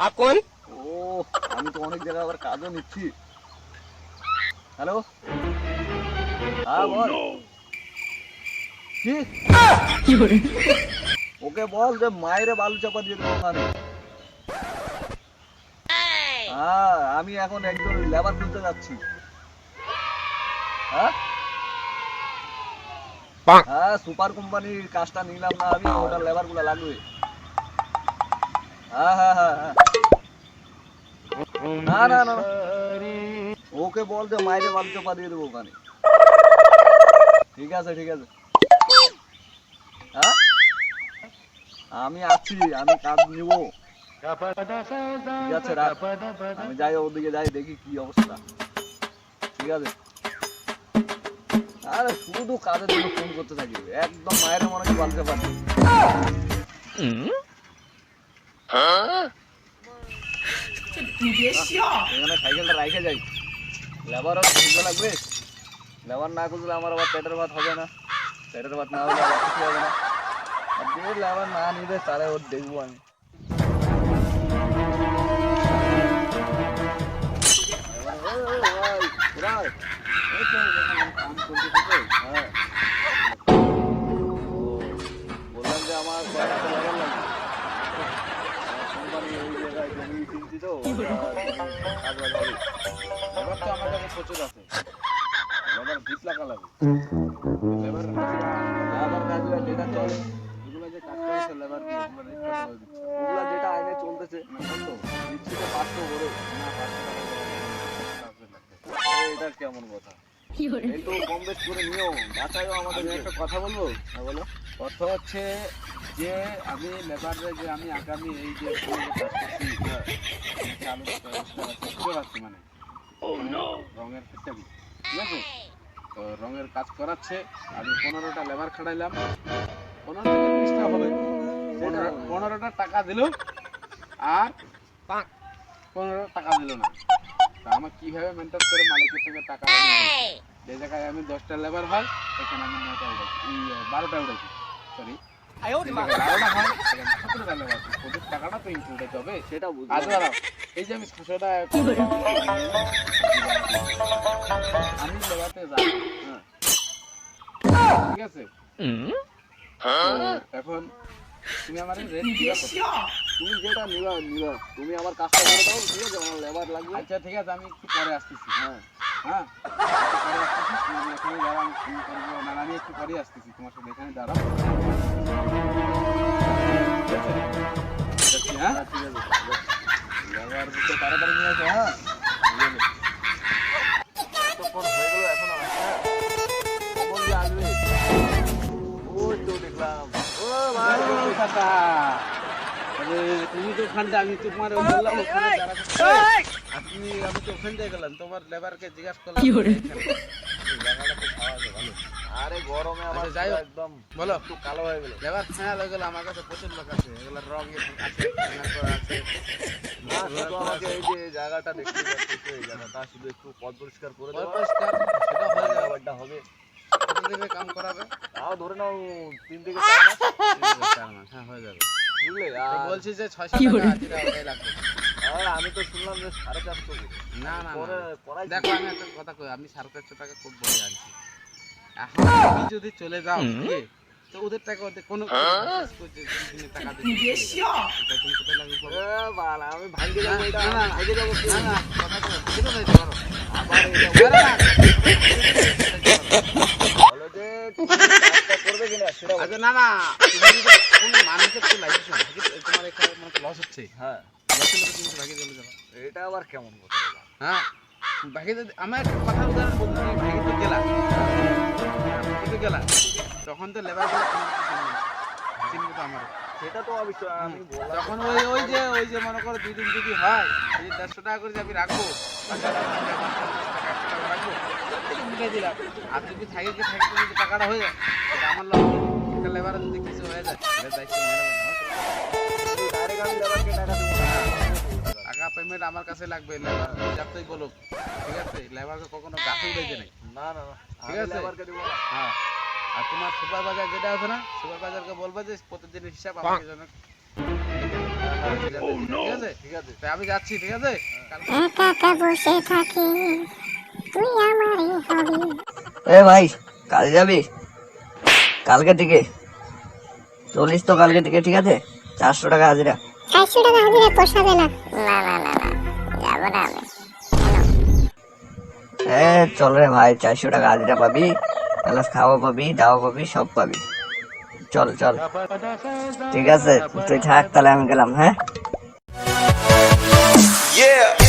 आप कौन? ও আমি তো অনেক জায়গায় আবার কাজও নিচ্ছি। হ্যালো, হ্যাঁ বল। কি ওকে বল যে মায়েরে বালু চাপা দিয়ে দেবো ওখানে। হ্যাঁ আমি এখন একজন লেবার খুঁজতে যাচ্ছি। হ্যাঁ হ্যাঁ সুপার কোম্পানির কাজটা নিলাম না আমি, ওটার লেবার গুলা লাগবে। হ্যাঁ হ্যাঁ হ্যাঁ হ্যাঁ না না না না। ওকে বল যে মায়েরে বালু চাপা দিয়ে দেবো ওখানে। ঠিক আছে ঠিক আছে। হ্যাঁ আমি আছি, আমি কাজ নিব। ঠিক আছে রাখ, আমি যাই ওদিকে যাই দেখি কি অবস্থা। ঠিক আছে। আরে শুধু কাজের জন্য ফোন করতে থাকি, একদম মায়ের মনে হয় বালতে পারছি। এখানে সাইকেলটা রাখে যাই, লেবারও খুঁজতে লাগবে। লেবার না খুঁজলে আমার আবার পেটের ভাত হবে না, পেটের ভাত না হলে আবার কিছু হবে না। আর যে লেবার না নিবে তারে ওর দেখবো আমি। হ্যাঁ বললাম যে আমার কয়েকটা লেবার লাগবে। কোম্পানি ওই জায়গায় জমি কিনছি তো, কাজ বাজ হবে। লেবার তো আমার কাছে প্রচুর আছে, লেবার 20 লাখ লাগবে। লেবার লেবার কাজগুলো যেটা চলে, এগুলো যে কাজ করেছে লেবার দিয়ে ওগুলো রেট কত করে দিচ্ছে, ওগুলো যেটা আইনে চলতেছে কত দিচ্ছি তো 500 করে না, 500 টাকা এটা কেমন কথা? একটু কম বেশ করে নিও, বাঁচাও আমাদের। একটা কথা বলবো। হ্যাঁ বলো। কথা হচ্ছে যে আমি লেবারের যে আমি আগামী এই যে কাজ করছি চালু বুঝতে পারছি মানে রঙের ক্ষেত্রে, ঠিক আছে? তো রঙের কাজ করাচ্ছে, আমি 15টা লেবার খাটাইলাম, 15 থেকে 20টা হবে, 15টা টাকা দিল আর 15 টাকা দিল না। তা আমার কিভাবে মেনটেন করে মালিকের থেকে টাকা যে জায়গায় আমি 10টা লেবার হয় এখানে আমি 9টা উঠাইছি, 12টা উঠাইছি, সরি 12টা হয় এখানে 17টা লেবার, ওদের টাকাটা তো ইনক্লুড হবে সেটা বুঝতে। আজ এই যে আমি 600 টাকা আমি লেবারতে যাই, হ্যাঁ ঠিক আছে। এখন তুমি আমার রেট দিবা কত? তুমি যেটা নিবা নিবা, তুমি আমার কাজটা করে দাও, ঠিক আছে? আমার লেবার লাগবে। আচ্ছা ঠিক আছে, আমি একটু পরে আসতেছি। হ্যাঁ হ্যাঁ পরে আসতেছি, তুমি এখানে দাঁড়াও, আমি ফোন করবো না, আমি একটু পরে আসতেছি, তোমার সাথে এখানে দাঁড়াও। ঠিক আছে যাচ্ছি, হ্যাঁ ঠিক আছে। লেবার দিতে তাড়াতাড়ি নিয়ে আসো। হ্যাঁ ঠিক আছে। কতক্ষণ হয়ে গেল এখনো আসছে? কখন যে আসবে? ওই তো দেখলাম। ও ভাই কাকা, আরে তুমি তো ওখানটা, আমি তোমার বললাম ওখানে দাঁড়াতে, আপনি আমি তো ওখান থেকে গেলাম, তোমার লেবারকে জিজ্ঞাসা করলাম জায়গাটা খুব খাওয়া আছে ভালো। আরে গরমে আমার যাই একদম বলো একটু কালো হয়ে গেল, লেবার ছায়া হয়ে গেল। আমার কাছে প্রচুর লোক আছে, এগুলোর রং আছে, আছে। শুধু আমাকে এই যে জায়গাটা দেখতে পাচ্ছি, এই জায়গাটা শুধু একটু পরিষ্কার করে দাও। পরিষ্কার সেটা হয়ে যাবে, হবে। কতদিনে কাম করাবে? তাও ধরে নাও 3 থেকে 4 মাস। 3 থেকে 4 মাস, হ্যাঁ হয়ে যাবে, বুঝলে? আর বলছি যে 600 টাকা হাজিরা ওটাই লাগবে। আর আমি তো শুনলাম যে 450 না না দেখো আমি একটা কথা কই, আমি 450 টাকা খুব বড় আনছি। এখন তুমি যদি চলে যাও, ঠিক আছে, তো ওদের টাকা ওদের কোনো টাকা দিতে এটা তুমি কোথায় লাগবে? বালা আমি ভাঙে যাব, এটা ভাঙে যাব, না না কথা তো ঠিক আছে ধরো আবার বলো যে তুমি কাজটা করবে কিনা সেটা। আচ্ছা না না তুমি যদি কোন মানুষের তো লাইসেন্স আছে, তোমার এখানে মানে লস হচ্ছে, হ্যাঁ লস হলে তো তুমি ভাগে চলে যাবে। এটা আবার কেমন কথা? হ্যাঁ ভাগে আমার একটা কথা উদাহরণ বলতে, ভাগে তো গেলা, ভাগে গেলা, তখন তো লেবার চিনবে তো আমার, সেটা তো অবশ্যই আমি বললাম। তখন ওই যে মনে করো 2 দিন যদি হয়, এই 150 টাকা করে আমি রাখবো, রাখবো মিটাই দিলাম। আর যদি থাকে যদি টাকাটা হয়ে যায় আমার লস, লেবারে যদি কিছু হয়ে যায় দায়িত্ব ডাইরেক্ট আমি লেবারকে টাকা দেবো না, টাকা পেমেন্ট আমার কাছে লাগবে। লেবার যতই বলুক, ঠিক আছে? লেবারকে কখনো গাছে উড়াইতে নেই, না না ঠিক আছে, লেবারকে দেবো না। হ্যাঁ আর তোমার সুপারভাইজার যেটা আছে না, সুপারভাইজারকে বলবে যে প্রতিদিন হিসাব আমাকে যেন ঠিক আছে? ঠিক আছে, তাই আমি যাচ্ছি, ঠিক আছে? একা একা বসে থাকি, তুই আমারই হবি। এ ভাই, কাল যাবি? কালকে থেকে চলিস তো, কালকে থেকে, ঠিক আছে? 400 টাকা হাজিরা। 400 টাকা হাজিরা পোষাবে না। না না না না, যাবো না আমি। এ চল রে ভাই, 400 টাকা হাজিরা পাবি, প্লাস খাওয়া পাবি, দাওয়া পাবি, সব পাবি। চল চল, ঠিক আছে, তুই থাক তাহলে, আমি গেলাম, হ্যাঁ? Yeah.